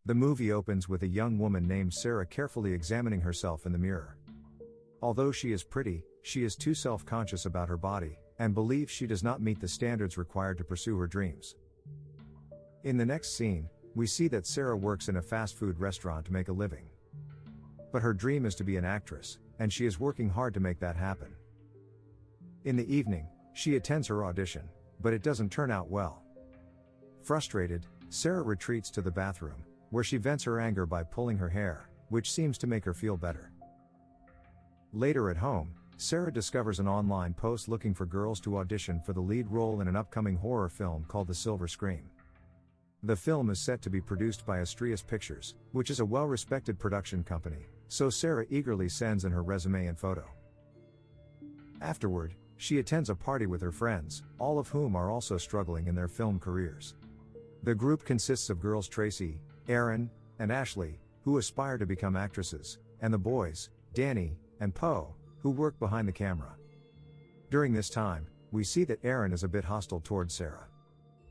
The movie opens with a young woman named Sarah carefully examining herself in the mirror. Although she is pretty, she is too self-conscious about her body, and believes she does not meet the standards required to pursue her dreams. In the next scene, we see that Sarah works in a fast food restaurant to make a living. But her dream is to be an actress, and she is working hard to make that happen. In the evening, she attends her audition, but it doesn't turn out well. Frustrated, Sarah retreats to the bathroom, where she vents her anger by pulling her hair, which seems to make her feel better. Later at home, Sarah discovers an online post looking for girls to audition for the lead role in an upcoming horror film called The Silver Scream. The film is set to be produced by Astrias Pictures, which is a well-respected production company, so Sarah eagerly sends in her resume and photo. Afterward, she attends a party with her friends, all of whom are also struggling in their film careers. The group consists of girls Tracy, Erin, and Ashley, who aspire to become actresses, and the boys, Danny and Poe, who work behind the camera. During this time, we see that Erin is a bit hostile towards Sarah.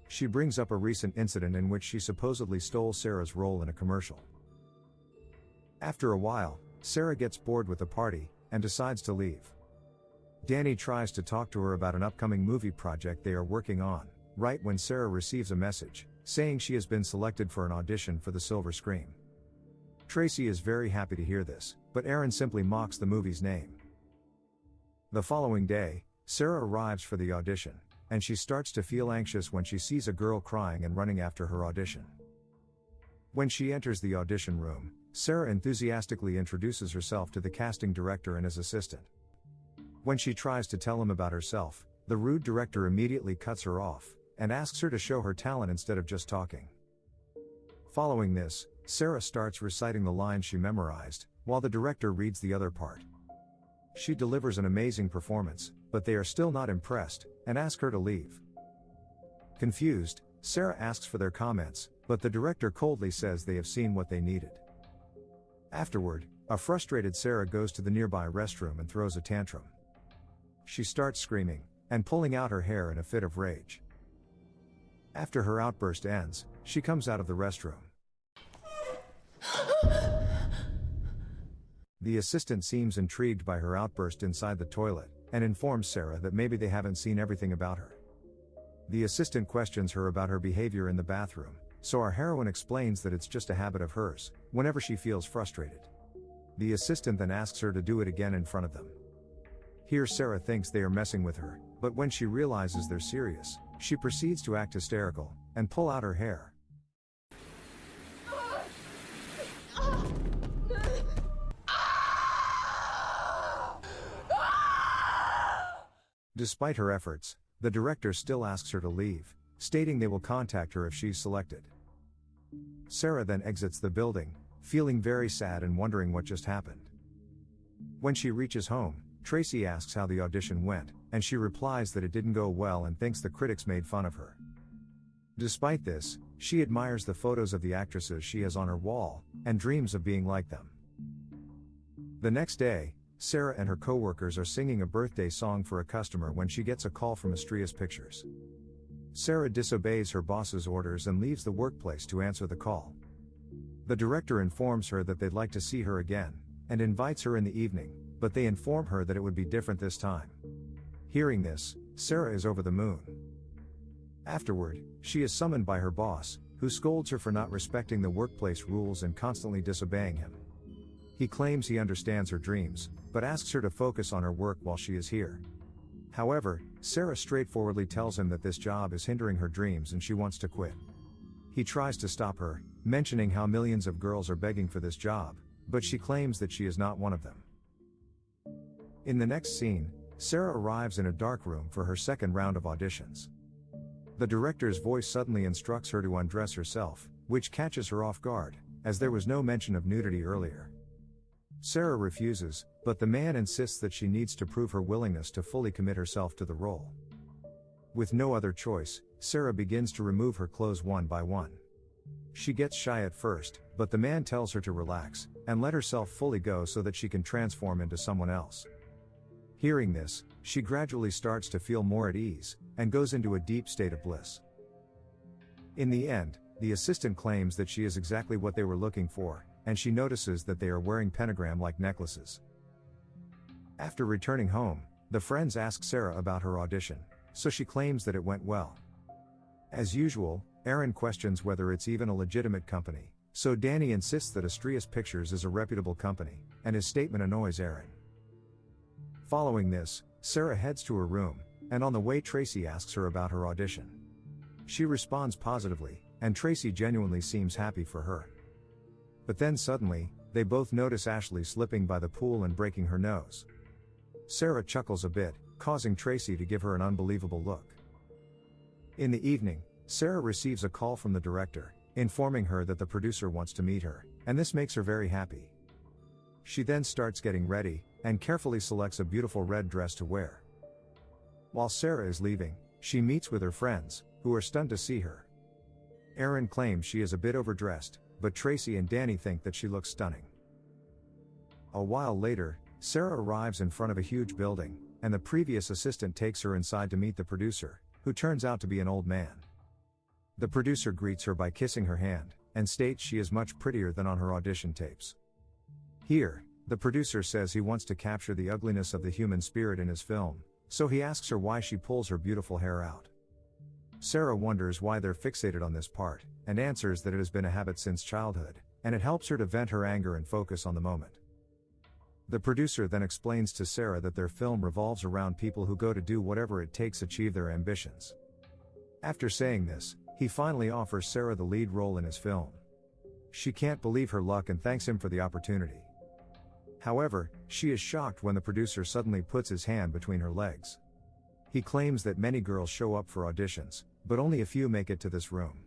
She brings up a recent incident in which she supposedly stole Sarah's role in a commercial. After a while, Sarah gets bored with the party, and decides to leave. Danny tries to talk to her about an upcoming movie project they are working on, right when Sarah receives a message, saying she has been selected for an audition for The Silver Scream. Tracy is very happy to hear this, but Erin simply mocks the movie's name. The following day, Sarah arrives for the audition, and she starts to feel anxious when she sees a girl crying and running after her audition. When she enters the audition room, Sarah enthusiastically introduces herself to the casting director and his assistant. When she tries to tell him about herself, the rude director immediately cuts her off, and asks her to show her talent instead of just talking. Following this, Sarah starts reciting the lines she memorized, while the director reads the other part. She delivers an amazing performance, but they are still not impressed, and ask her to leave. Confused, Sarah asks for their comments, but the director coldly says they have seen what they needed. Afterward, a frustrated Sarah goes to the nearby restroom and throws a tantrum. She starts screaming, and pulling out her hair in a fit of rage. After her outburst ends, she comes out of the restroom. The assistant seems intrigued by her outburst inside the toilet, and informs Sarah that maybe they haven't seen everything about her. The assistant questions her about her behavior in the bathroom, so our heroine explains that it's just a habit of hers, whenever she feels frustrated. The assistant then asks her to do it again in front of them. Here Sarah thinks they are messing with her, but when she realizes they're serious, she proceeds to act hysterical, and pull out her hair. Despite her efforts, the director still asks her to leave, stating they will contact her if she's selected. Sarah then exits the building, feeling very sad and wondering what just happened. When she reaches home, Tracy asks how the audition went, and she replies that it didn't go well and thinks the critics made fun of her. Despite this, she admires the photos of the actresses she has on her wall, and dreams of being like them. The next day, Sarah and her co-workers are singing a birthday song for a customer when she gets a call from Astrias Pictures. Sarah disobeys her boss's orders and leaves the workplace to answer the call. The director informs her that they'd like to see her again, and invites her in the evening, but they inform her that it would be different this time. Hearing this, Sarah is over the moon. Afterward, she is summoned by her boss, who scolds her for not respecting the workplace rules and constantly disobeying him. He claims he understands her dreams, but asks her to focus on her work while she is here. However, Sarah straightforwardly tells him that this job is hindering her dreams and she wants to quit. He tries to stop her, mentioning how millions of girls are begging for this job, but she claims that she is not one of them. In the next scene, Sarah arrives in a dark room for her second round of auditions. The director's voice suddenly instructs her to undress herself, which catches her off guard, as there was no mention of nudity earlier. Sarah refuses, but the man insists that she needs to prove her willingness to fully commit herself to the role. With no other choice, Sarah begins to remove her clothes one by one. She gets shy at first, but the man tells her to relax, and let herself fully go so that she can transform into someone else. Hearing this, she gradually starts to feel more at ease, and goes into a deep state of bliss. In the end, the assistant claims that she is exactly what they were looking for, and she notices that they are wearing pentagram-like necklaces. After returning home, the friends ask Sarah about her audition, so she claims that it went well. As usual, Aaron questions whether it's even a legitimate company, so Danny insists that Astrius Pictures is a reputable company, and his statement annoys Aaron. Following this, Sarah heads to her room, and on the way Tracy asks her about her audition. She responds positively, and Tracy genuinely seems happy for her. But then suddenly, they both notice Ashley slipping by the pool and breaking her nose. Sarah chuckles a bit, causing Tracy to give her an unbelievable look. In the evening, Sarah receives a call from the director, informing her that the producer wants to meet her, and this makes her very happy. She then starts getting ready, and carefully selects a beautiful red dress to wear. While Sarah is leaving, she meets with her friends, who are stunned to see her. Aaron claims she is a bit overdressed, but Tracy and Danny think that she looks stunning. A while later, Sarah arrives in front of a huge building, and the previous assistant takes her inside to meet the producer, who turns out to be an old man. The producer greets her by kissing her hand, and states she is much prettier than on her audition tapes. Here, the producer says he wants to capture the ugliness of the human spirit in his film, so he asks her why she pulls her beautiful hair out. Sarah wonders why they're fixated on this part, and answers that it has been a habit since childhood, and it helps her to vent her anger and focus on the moment. The producer then explains to Sarah that their film revolves around people who go to do whatever it takes to achieve their ambitions. After saying this, he finally offers Sarah the lead role in his film. She can't believe her luck and thanks him for the opportunity. However, she is shocked when the producer suddenly puts his hand between her legs. He claims that many girls show up for auditions, but only a few make it to this room.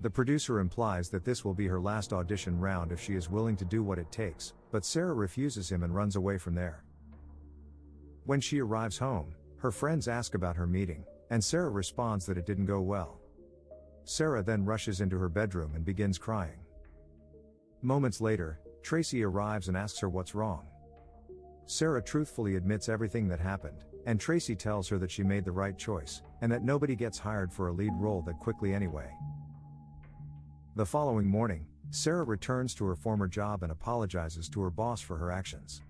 The producer implies that this will be her last audition round if she is willing to do what it takes, but Sarah refuses him and runs away from there. When she arrives home, her friends ask about her meeting, and Sarah responds that it didn't go well. Sarah then rushes into her bedroom and begins crying. Moments later, Tracy arrives and asks her what's wrong. Sarah truthfully admits everything that happened, and Tracy tells her that she made the right choice, and that nobody gets hired for a lead role that quickly anyway. The following morning, Sarah returns to her former job and apologizes to her boss for her actions.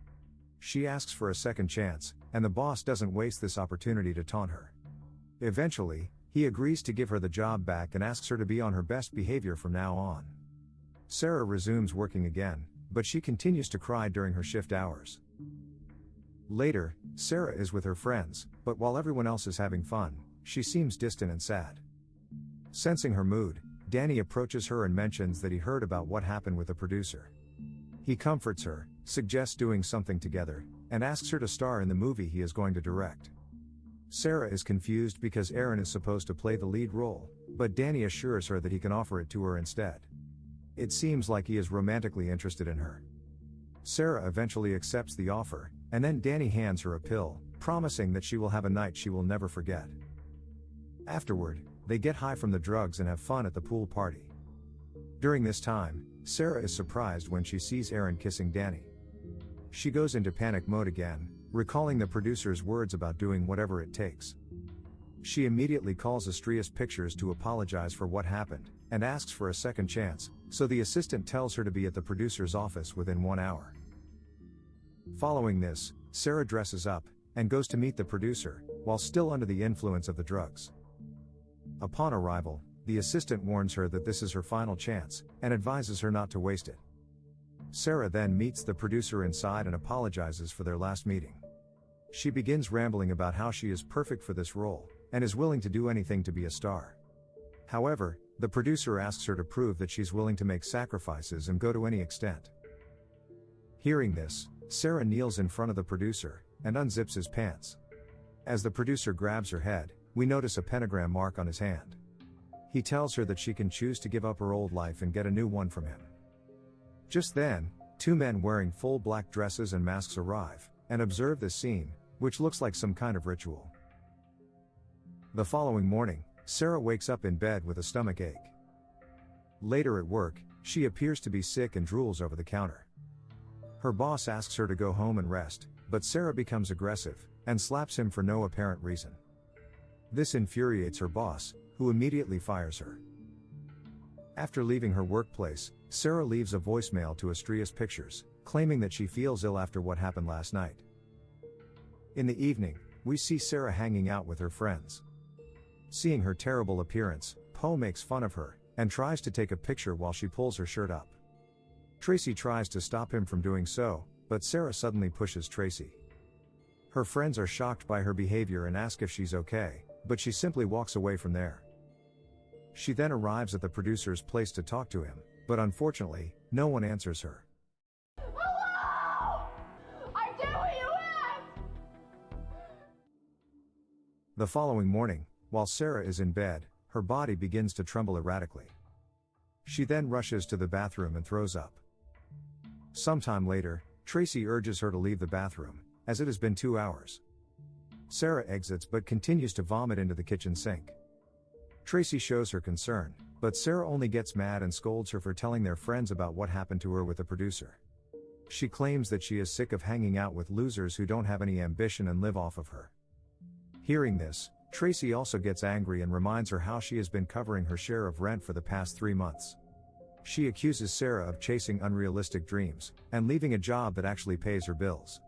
She asks for a second chance, and the boss doesn't waste this opportunity to taunt her. Eventually, he agrees to give her the job back and asks her to be on her best behavior from now on. Sarah resumes working again, but she continues to cry during her shift hours. Later, Sarah is with her friends, but while everyone else is having fun, she seems distant and sad. Sensing her mood, Danny approaches her and mentions that he heard about what happened with the producer. He comforts her, suggests doing something together, and asks her to star in the movie he is going to direct. Sarah is confused because Aaron is supposed to play the lead role, but Danny assures her that he can offer it to her instead. It seems like he is romantically interested in her. Sarah eventually accepts the offer, and then Danny hands her a pill, promising that she will have a night she will never forget. Afterward, they get high from the drugs and have fun at the pool party. During this time, Sarah is surprised when she sees Aaron kissing Danny. She goes into panic mode again, recalling the producer's words about doing whatever it takes. She immediately calls Astrius Pictures to apologize for what happened, and asks for a second chance, so the assistant tells her to be at the producer's office within 1 hour. Following this, Sarah dresses up, and goes to meet the producer, while still under the influence of the drugs. Upon arrival, the assistant warns her that this is her final chance, and advises her not to waste it. Sarah then meets the producer inside and apologizes for their last meeting. She begins rambling about how she is perfect for this role, and is willing to do anything to be a star. However, the producer asks her to prove that she's willing to make sacrifices and go to any extent. Hearing this, Sarah kneels in front of the producer, and unzips his pants. As the producer grabs her head, we notice a pentagram mark on his hand. He tells her that she can choose to give up her old life and get a new one from him. Just then, 2 men wearing full black dresses and masks arrive, and observe this scene, which looks like some kind of ritual. The following morning, Sarah wakes up in bed with a stomach ache. Later at work, she appears to be sick and drools over the counter. Her boss asks her to go home and rest, but Sarah becomes aggressive, and slaps him for no apparent reason. This infuriates her boss, who immediately fires her. After leaving her workplace, Sarah leaves a voicemail to Astrias Pictures, claiming that she feels ill after what happened last night. In the evening, we see Sarah hanging out with her friends. Seeing her terrible appearance, Poe makes fun of her, and tries to take a picture while she pulls her shirt up. Tracy tries to stop him from doing so, but Sarah suddenly pushes Tracy. Her friends are shocked by her behavior and ask if she's okay, but she simply walks away from there. She then arrives at the producer's place to talk to him, but unfortunately, no one answers her. Hello! I did what you asked! The following morning, while Sarah is in bed, her body begins to tremble erratically. She then rushes to the bathroom and throws up. Sometime later, Tracy urges her to leave the bathroom, as it has been 2 hours. Sarah exits but continues to vomit into the kitchen sink. Tracy shows her concern, but Sarah only gets mad and scolds her for telling their friends about what happened to her with the producer. She claims that she is sick of hanging out with losers who don't have any ambition and live off of her. Hearing this, Tracy also gets angry and reminds her how she has been covering her share of rent for the past 3 months. She accuses Sarah of chasing unrealistic dreams, and leaving a job that actually pays her bills.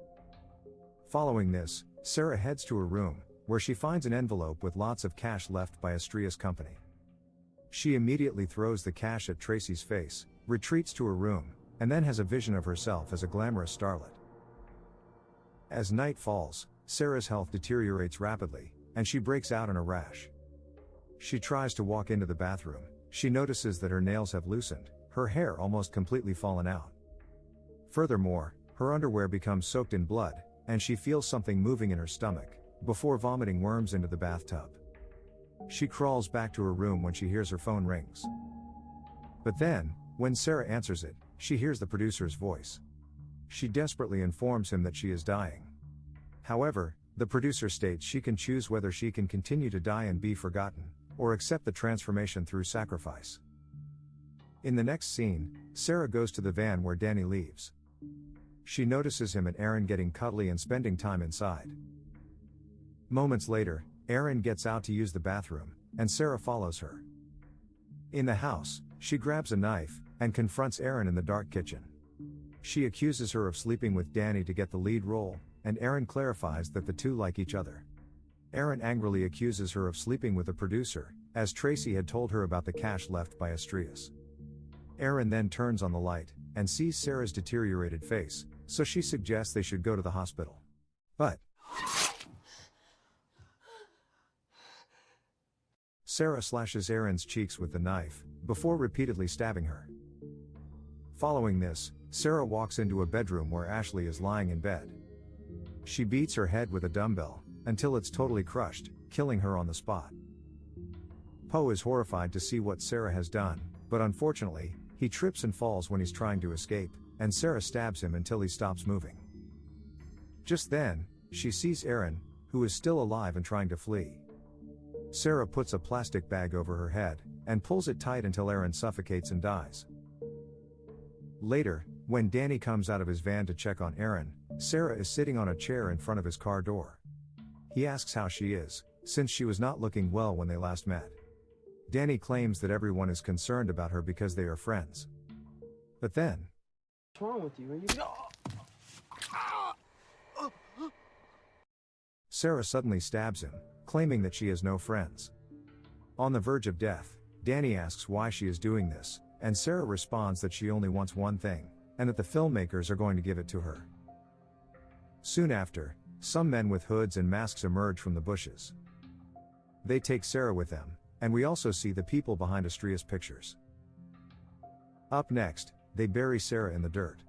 Following this, Sarah heads to her room, where she finds an envelope with lots of cash left by Astrias company. She immediately throws the cash at Tracy's face, retreats to her room, and then has a vision of herself as a glamorous starlet. As night falls, Sarah's health deteriorates rapidly, and she breaks out in a rash. She tries to walk into the bathroom. She notices that her nails have loosened, her hair almost completely fallen out. Furthermore, her underwear becomes soaked in blood, and she feels something moving in her stomach, before vomiting worms into the bathtub. She crawls back to her room when she hears her phone rings. But then, when Sarah answers it, she hears the producer's voice. She desperately informs him that she is dying. However, the producer states she can choose whether she can continue to die and be forgotten, or accept the transformation through sacrifice. In the next scene, Sarah goes to the van where Danny leaves. She notices him and Aaron getting cuddly and spending time inside. Moments later, Aaron gets out to use the bathroom, and Sarah follows her. In the house, she grabs a knife, and confronts Aaron in the dark kitchen. She accuses her of sleeping with Danny to get the lead role, and Aaron clarifies that the two like each other. Aaron angrily accuses her of sleeping with the producer, as Tracy had told her about the cash left by Astrias. Aaron then turns on the light, and sees Sarah's deteriorated face, so she suggests they should go to the hospital. But Sarah slashes Aaron's cheeks with the knife, before repeatedly stabbing her. Following this, Sarah walks into a bedroom where Ashley is lying in bed. She beats her head with a dumbbell, until it's totally crushed, killing her on the spot. Poe is horrified to see what Sarah has done, but unfortunately, he trips and falls when he's trying to escape, and Sarah stabs him until he stops moving. Just then, she sees Aaron, who is still alive and trying to flee. Sarah puts a plastic bag over her head, and pulls it tight until Aaron suffocates and dies. Later, when Danny comes out of his van to check on Aaron, Sarah is sitting on a chair in front of his car door. He asks how she is, since she was not looking well when they last met. Danny claims that everyone is concerned about her because they are friends. But then, what's wrong with you? Sarah suddenly stabs him, claiming that she has no friends. On the verge of death, Danny asks why she is doing this, and Sarah responds that she only wants one thing, and that the filmmakers are going to give it to her. Soon after, some men with hoods and masks emerge from the bushes. They take Sarah with them, and we also see the people behind Astrias Pictures. Up next, they bury Sarah in the dirt.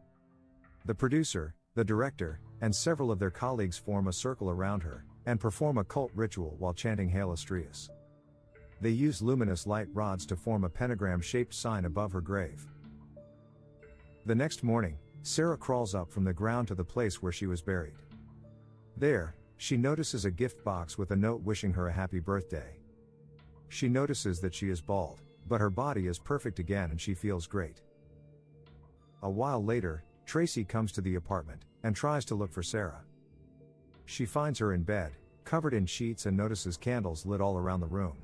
The producer, the director, and several of their colleagues form a circle around her, and perform a cult ritual while chanting Hail Astrias. They use luminous light rods to form a pentagram-shaped sign above her grave. The next morning, Sarah crawls up from the ground to the place where she was buried. There, she notices a gift box with a note wishing her a happy birthday. She notices that she is bald, but her body is perfect again and she feels great. A while later, Tracy comes to the apartment, and tries to look for Sarah. She finds her in bed, covered in sheets and notices candles lit all around the room.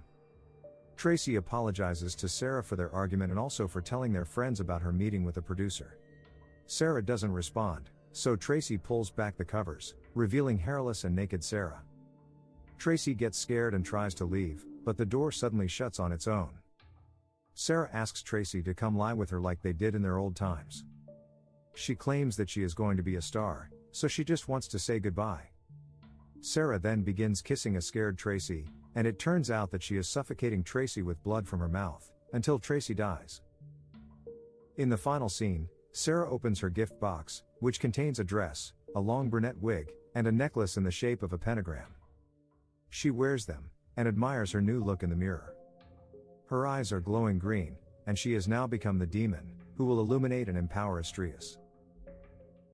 Tracy apologizes to Sarah for their argument and also for telling their friends about her meeting with the producer. Sarah doesn't respond, so Tracy pulls back the covers, revealing hairless and naked Sarah. Tracy gets scared and tries to leave, but the door suddenly shuts on its own. Sarah asks Tracy to come lie with her like they did in their old times. She claims that she is going to be a star, so she just wants to say goodbye. Sarah then begins kissing a scared Tracy, and it turns out that she is suffocating Tracy with blood from her mouth, until Tracy dies. In the final scene, Sarah opens her gift box, which contains a dress, a long brunette wig, and a necklace in the shape of a pentagram. She wears them, and admires her new look in the mirror. Her eyes are glowing green, and she has now become the demon, who will illuminate and empower Astrius.